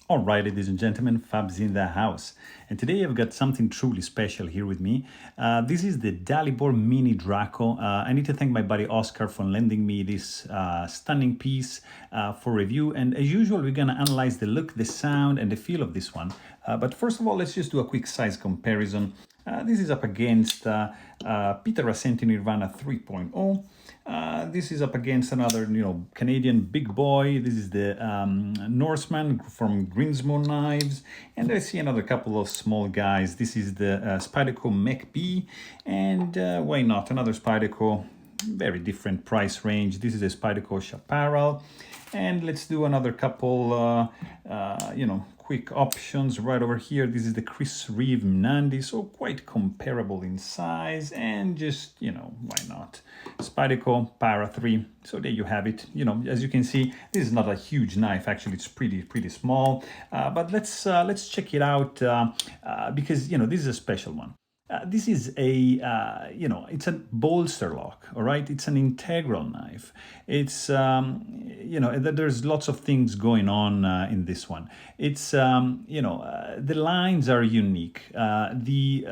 All right, ladies and gentlemen, Fab's in the house. And today I've got something truly special here with me. This is the Dalibor Mini Draco. I need to thank my buddy Oscar for lending me this stunning piece for review. And as usual, we're going to analyze the look, the sound, and the feel of this one. But first of all, let's just do a quick size comparison. This is up against Peter Rasenti Nirvana 3.0. This is up against another, Canadian big boy. This is the Norseman from Grinsmo Knives. And I see another couple of small guys. This is the Spyderco Mech B. And why not? Another Spyderco, very different price range. This is a Spyderco Chaparral. And let's do another couple, quick options right over here. This is the Chris Reeve Mnandi, so quite comparable in size, and just, why not? Spyderco Para 3. So there you have it. As you can see, this is not a huge knife. Actually, it's pretty small. But let's check it out because this is a special one. This is it's a bolster lock, all right? It's an integral knife. It's, there's lots of things going on in this one. It's, the lines are unique. The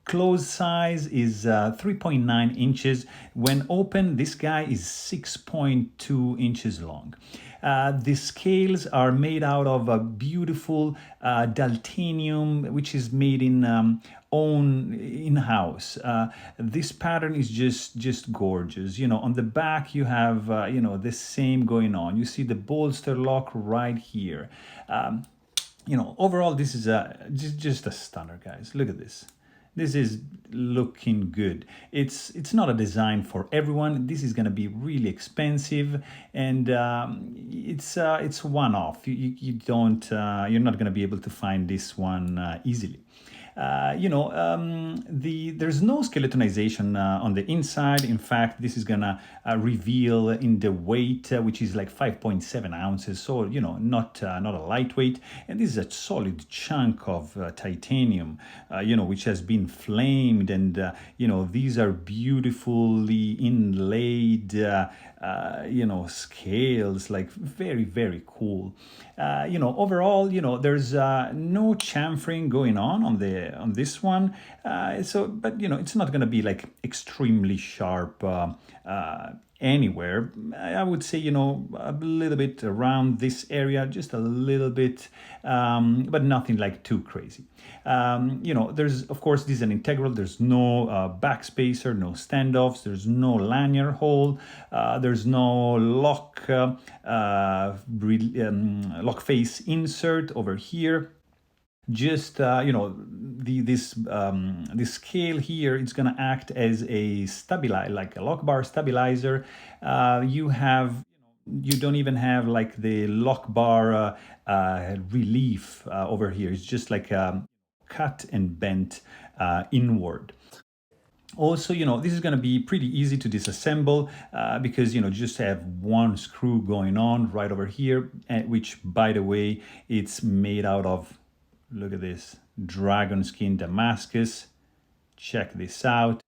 closed size is 3.9 inches. When open, this guy is 6.2 inches long. The scales are made out of a beautiful Daltanium, which is made in own in-house. This pattern is just gorgeous. On the back you have the same going on. You see the bolster lock right here. Overall this is just a stunner, guys. Look at this. This is looking good. It's not a design for everyone. This is going to be really expensive, and it's one-off. You don't you're not going to be able to find this one easily. There's no skeletonization on the inside. In fact, this is gonna reveal in the weight, which is like 5.7 ounces. So, not a lightweight. And this is a solid chunk of titanium, which has been flamed. And, these are beautifully inlaid, scales, like very, very cool. Overall, there's no chamfering going on this one. But it's not going to be like extremely sharp anywhere. I would say, a little bit around this area, just a little bit, but nothing like too crazy. There's, of course, this is an integral. There's no backspacer, no standoffs. There's no lanyard hole. There's no lock face insert over here. Just this scale here, it's gonna act as a stabilizer, like a lock bar stabilizer. You don't even have like the lock bar relief over here. It's just like cut and bent inward. Also, this is going to be pretty easy to disassemble because, just have one screw going on right over here, which, by the way, it's made out of, look at this, Dragonskin Damascus. Check this out.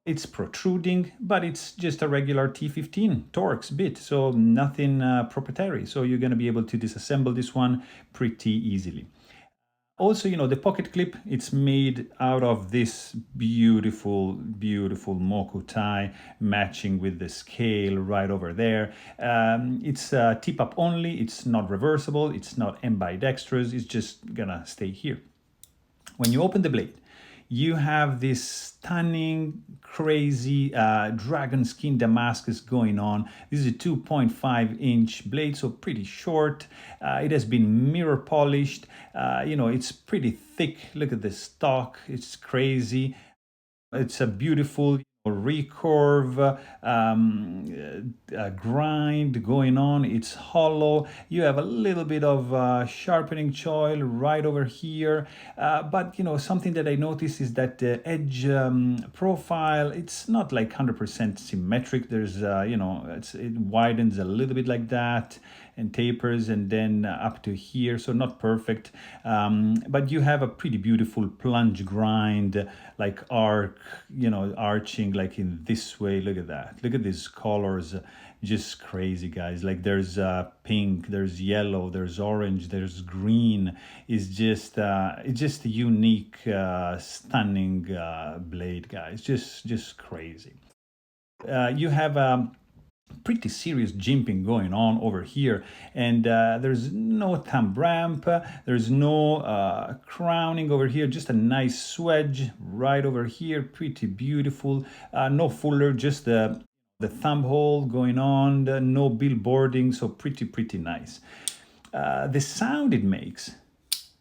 It's protruding, but it's just a regular T15 Torx bit, so nothing proprietary. So you're going to be able to disassemble this one pretty easily. Also, the pocket clip, it's made out of this beautiful Moku tie matching with the scale right over there. It's tip up only, it's not reversible, it's not ambidextrous, it's just gonna stay here. When you open the blade, you have this stunning, crazy Dragonskin Damascus going on. This is a 2.5-inch blade, so pretty short. It has been mirror polished. It's pretty thick. Look at the stock. It's crazy. It's a beautiful recurve grind going on. It's hollow. You have a little bit of sharpening choil right over here, but something that I noticed is that the edge profile, it's not like 100% symmetric. There's it widens a little bit like that and tapers, and then up to here, so not perfect, but you have a pretty beautiful plunge grind, like arching like in this way. Look at that. Look at these colors, just crazy, guys. Like there's pink, there's yellow, there's orange, there's green. It's just a unique, stunning blade, guys. Just crazy. You have pretty serious jimping going on over here, and there's no thumb ramp, there's no crowning over here, just a nice swedge right over here, pretty beautiful. No fuller, just the thumb hole going on, no billboarding, so pretty nice. The sound it makes,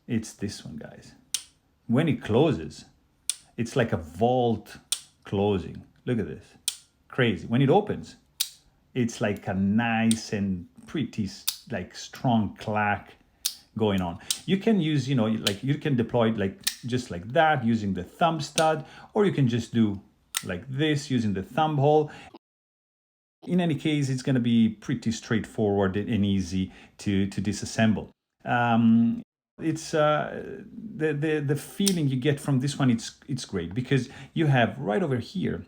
it's this one, guys. When it closes, it's like a vault closing. Look at this, crazy. When it opens, it's like a nice and pretty like strong clack going on. You can use, like you can deploy it like just like that using the thumb stud, or you can just do like this using the thumb hole. In any case, it's going to be pretty straightforward and easy to disassemble. It's the feeling you get from this one. It's great because you have right over here.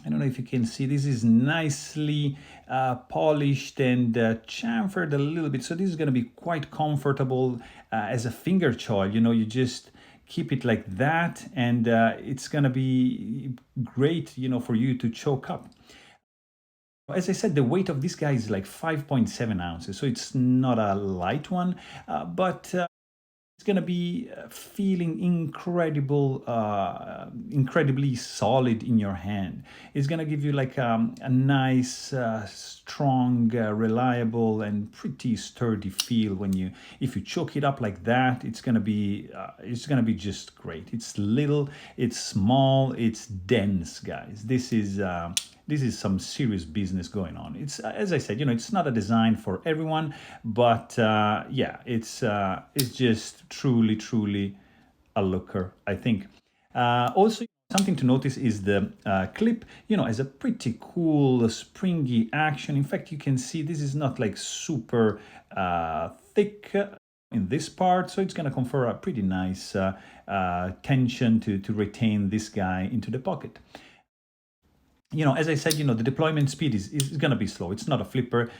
I don't know if you can see, this is nicely polished and chamfered a little bit. So this is going to be quite comfortable as a finger choil. You just keep it like that, and it's going to be great, for you to choke up. As I said, the weight of this guy is like 5.7 ounces, so it's not a light one, but it's going to be feeling incredibly solid in your hand. It's going to give you like a nice, strong, reliable, and pretty sturdy feel if you choke it up like that. It's going to be just great. It's little, it's small, it's dense, guys. This is some serious business going on. It's, as I said, it's not a design for everyone, but yeah, it's just truly a looker, I think. Also, something to notice is the clip, has a pretty cool springy action. In fact, you can see this is not like super thick in this part, so it's going to confer a pretty nice tension to retain this guy into the pocket. As I said, the deployment speed is going to be slow. It's not a flipper.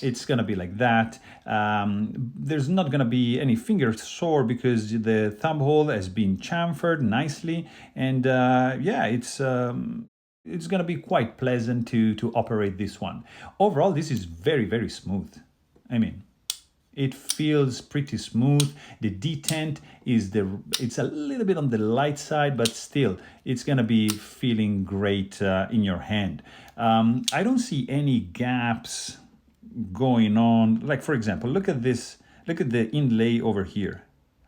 It's going to be like that. There's not going to be any finger sore because the thumb hole has been chamfered nicely. And yeah, it's going to be quite pleasant to operate this one. Overall, this is very smooth. I mean, it feels pretty smooth. The detent it's a little bit on the light side, but still, it's gonna be feeling great in your hand. I don't see any gaps going on. Like, for example, look at this. Look at the inlay over here.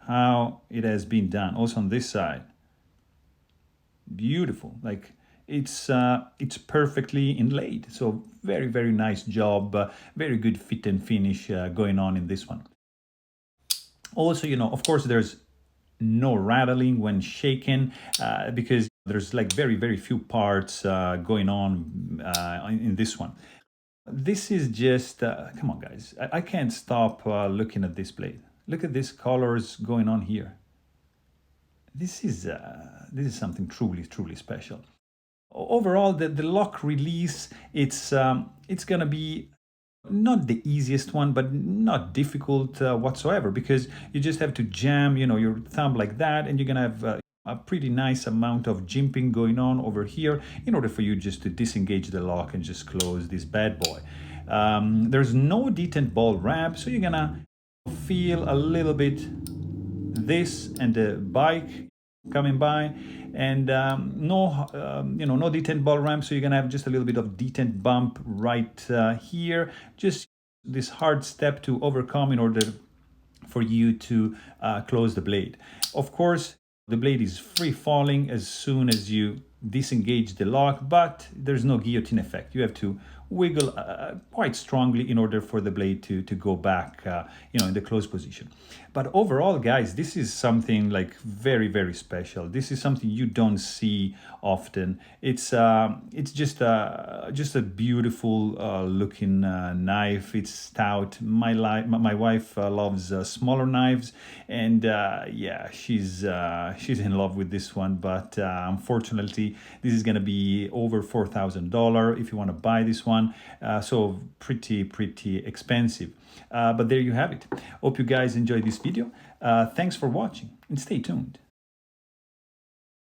How it has been done. Also on this side. Beautiful. Like, it's perfectly inlaid, so very nice job, very good fit and finish going on in this one. Also, of course, there's no rattling when shaken because there's like very few parts going on in this one. This is just come on, guys, I can't stop looking at this blade. Look at these colors going on here. This is something truly special. Overall, the lock release, it's gonna be not the easiest one, but not difficult whatsoever, because you just have to jam, your thumb like that, and you're gonna have a pretty nice amount of jimping going on over here in order for you just to disengage the lock and just close this bad boy. There's no detent ball ramp, so you're gonna feel a little bit this and the bike coming by, and no detent ball ramp, so you're gonna have just a little bit of detent bump right here, just this hard step to overcome in order for you to close the blade. Of course, the blade is free falling as soon as you disengage the lock, but there's no guillotine effect. You have to wiggle quite strongly in order for the blade to go back in the closed position. But overall, guys, this is something like very special. This is something you don't see often. It's just a beautiful looking knife. It's stout. My wife loves smaller knives, and yeah, she's in love with this one, but unfortunately this is going to be over $4,000 if you want to buy this one. one. So pretty expensive. But there you have it. Hope you guys enjoyed this video. Thanks for watching and stay tuned.